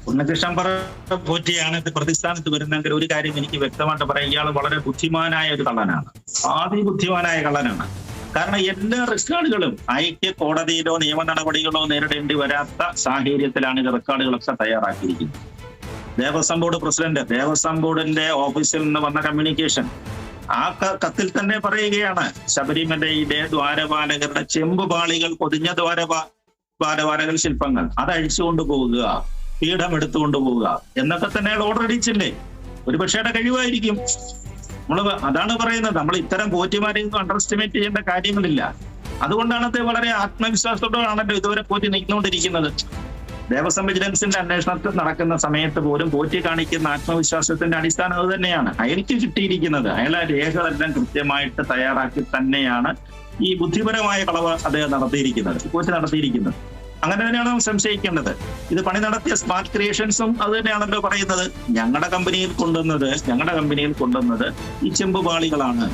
ഉണ്ണികൃഷ്ണൻ പോറ്റിയാണ് ഇത് പ്രതിസ്ഥാനത്ത് വരുന്നെങ്കിൽ ഒരു കാര്യം എനിക്ക് വ്യക്തമായിട്ട് പറയാം, ഇയാൾ വളരെ ബുദ്ധിമാനായ ഒരു കള്ളനാണ്, ബുദ്ധിമാനായ കള്ളനാണ്. കാരണം എല്ലാ റെക്കോർഡുകളും ഐക്യ കോടതിയിലോ നിയമ നടപടികളോ നേരിടേണ്ടി വരാത്ത സാഹചര്യത്തിലാണ് ഈ റെക്കോർഡുകളൊക്കെ തയ്യാറാക്കിയിരിക്കുന്നത്. ദേവസ്വം ബോർഡ് പ്രസിഡന്റ്, ദേവസ്വം ബോർഡിന്റെ ഓഫീസിൽ നിന്ന് വന്ന കമ്മ്യൂണിക്കേഷൻ, ആ കത്തിൽ തന്നെ പറയുകയാണ് ശബരിമലയിലെ ദ്വാരപാലകരുടെ ചെമ്പുപാളികൾ പൊതിഞ്ഞ ദ്വാരപാലകർ ശില്പങ്ങൾ അത് അഴിച്ചുകൊണ്ട് പോവുക, പീഠം എടുത്തുകൊണ്ട് പോവുക എന്നൊക്കെ തന്നെ ഓർഡർ അടിച്ചില്ലേ. ഒരു പക്ഷേ കഴിവായിരിക്കും. അതാണ് പറയുന്നത്, നമ്മൾ ഇത്തരം പോറ്റിമാരെയൊന്നും അണ്ടർ എസ്റ്റിമേറ്റ് ചെയ്യേണ്ട കാര്യങ്ങളില്ല. അതുകൊണ്ടാണ് അത് വളരെ ആത്മവിശ്വാസത്തോടാണല്ലോ ഇതുവരെ പോറ്റി നീക്കിക്കൊണ്ടിരിക്കുന്നത്. ദേവസ്വം വിജിലൻസിന്റെ അന്വേഷണത്തിൽ നടക്കുന്ന സമയത്ത് പോലും പോറ്റി കാണിക്കുന്ന ആത്മവിശ്വാസത്തിന്റെ അടിസ്ഥാനം അത് തന്നെയാണ്. അയാൾക്ക് കിട്ടിയിരിക്കുന്നത്, അയാൾ ആ രേഖകളെല്ലാം കൃത്യമായിട്ട് തയ്യാറാക്കി തന്നെയാണ് ഈ ബുദ്ധിപരമായ കളവ് അദ്ദേഹം പോറ്റി നടത്തിയിരിക്കുന്നത്. അങ്ങനെ തന്നെയാണ് നാം സംശയിക്കേണ്ടത്. ഇത് പണി നടത്തിയ സ്മാർട്ട് ക്രിയേഷൻസും അത് തന്നെയാണല്ലോ പറയുന്നത്, ഞങ്ങളുടെ കമ്പനിയിൽ കൊണ്ടുവന്നത് ഈ ചെമ്പുപാളികളാണ്.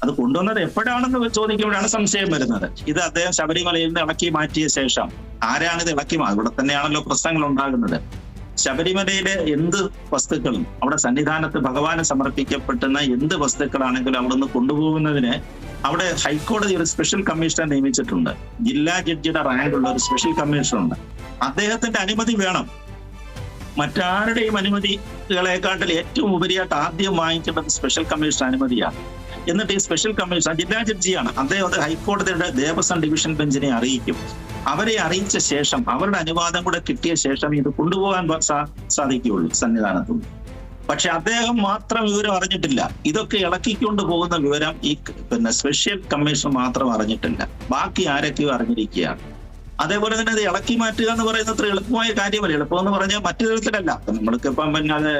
അത് കൊണ്ടുവന്നത് എപ്പോഴാണെന്ന് ചോദിക്കുമ്പോഴാണ് സംശയം വരുന്നത്. ഇത് അദ്ദേഹം ശബരിമലയിൽ നിന്ന് ഇളക്കി മാറ്റിയ ശേഷം ആരാണിത് ഇളക്കി ഇവിടെ തന്നെയാണല്ലോ പ്രശ്നങ്ങൾ ഉണ്ടാകുന്നത്. ശബരിമലയിലെ എന്ത് വസ്തുക്കളും അവിടെ സന്നിധാനത്ത് ഭഗവാന് സമർപ്പിക്കപ്പെടുന്ന എന്ത് വസ്തുക്കളാണെങ്കിലും അവിടെ നിന്ന് കൊണ്ടുപോകുന്നതിന് അവിടെ ഹൈക്കോടതി ഒരു സ്പെഷ്യൽ കമ്മീഷണർ നിയമിച്ചിട്ടുണ്ട്. ജില്ലാ ജഡ്ജിയുടെ റാങ്കുള്ള ഒരു സ്പെഷ്യൽ കമ്മീഷണറുണ്ട്. അദ്ദേഹത്തിന്റെ അനുമതി വേണം. മറ്റാരുടെയും അനുമതികളെക്കാട്ടിൽ ഏറ്റവും ഉപരിയായിട്ട് ആദ്യം വാങ്ങിക്കേണ്ടത് സ്പെഷ്യൽ കമ്മീഷൻ അനുമതിയാണ്. എന്നിട്ട് ഈ സ്പെഷ്യൽ കമ്മീഷൻ ജില്ലാ ജഡ്ജിയാണ്, അദ്ദേഹം അത് ഹൈക്കോടതിയുടെ ദേവസ്വം ഡിവിഷൻ ബെഞ്ചിനെ അറിയിക്കും. അവരെ അറിയിച്ച ശേഷം അവരുടെ അനുവാദം കൂടെ കിട്ടിയ ശേഷം ഇത് കൊണ്ടുപോകാൻ സാധിക്കുകയുള്ളൂ സന്നിധാനത്തുനിന്ന്. പക്ഷെ അദ്ദേഹം മാത്രം വിവരം അറിഞ്ഞിട്ടില്ല. ഇതൊക്കെ ഇളക്കിക്കൊണ്ട് പോകുന്ന വിവരം ഈ സ്പെഷ്യൽ കമ്മീഷൻ മാത്രം അറിഞ്ഞിട്ടില്ല, ബാക്കി ആരൊക്കെയോ അറിഞ്ഞിരിക്കുകയാണ്. അതേപോലെ തന്നെ ഇത് ഇളക്കി മാറ്റുക എന്ന് പറയുന്നത് അത്ര എളുപ്പമായ കാര്യമല്ല. എളുപ്പമെന്ന് പറഞ്ഞാൽ മറ്റു തരത്തിലല്ല. നമ്മൾക്ക് ഇപ്പം പിന്നെ അത്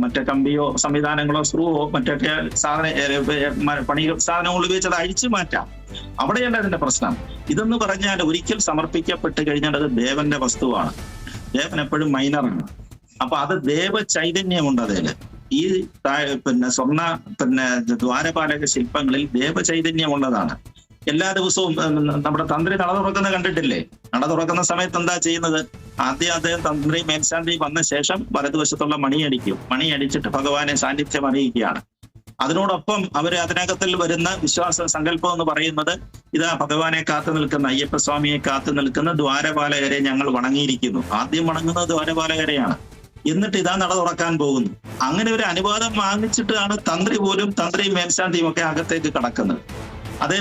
മറ്റേ കമ്പിയോ സംവിധാനങ്ങളോ സ്ക്രൂവോ മറ്റൊക്കെ സാധനങ്ങൾ ഉപയോഗിച്ച് അത് അഴിച്ചു മാറ്റാം. അവിടെയല്ല അതിന്റെ പ്രശ്നം. ഇതെന്ന് പറഞ്ഞാൽ ഒരിക്കൽ സമർപ്പിക്കപ്പെട്ട് കഴിഞ്ഞാൽ അത് ദേവന്റെ വസ്തുവാണ്. ദേവൻ എപ്പോഴും മൈനറാണ്. അപ്പൊ അത് ദേവ ചൈതന്യമുണ്ട് അതില്. ഈ സ്വർണ്ണ ദ്വാരപാലക ശില്പങ്ങളിൽ ദേവ ചൈതന്യമുള്ളതാണ്. എല്ലാ ദിവസവും നമ്മുടെ തന്ത്രി നട തുറക്കുന്ന കണ്ടിട്ടില്ലേ? നട തുറക്കുന്ന സമയത്ത് എന്താ ചെയ്യുന്നത്? ആദ്യം അദ്ദേഹം തന്ത്രി മേൽശാന്തി വന്ന ശേഷം വലതുവശത്തുള്ള മണി അടിച്ചിട്ട് ഭഗവാനെ സാന്നിധ്യം അറിയിക്കുകയാണ്. അതിനോടൊപ്പം അവര് അതിനകത്തിൽ വരുന്ന വിശ്വാസ സങ്കല്പം എന്ന് പറയുന്നത്, ഇതാ ഭഗവാനെ കാത്തു നിൽക്കുന്ന, അയ്യപ്പസ്വാമിയെ കാത്തു നിൽക്കുന്ന ദ്വാരപാലകരെ ഞങ്ങൾ വണങ്ങിയിരിക്കുന്നു. ആദ്യം വണങ്ങുന്നത് ദ്വാരപാലകരെയാണ്. എന്നിട്ട് ഇതാ നട തുറക്കാൻ പോകുന്നു. അങ്ങനെ ഒരു അനുവാദം വാങ്ങിച്ചിട്ടാണ് തന്ത്രി മേൽശാന്തിയും ഒക്കെ അകത്തേക്ക് കടക്കുന്നത്. അതേപോലെ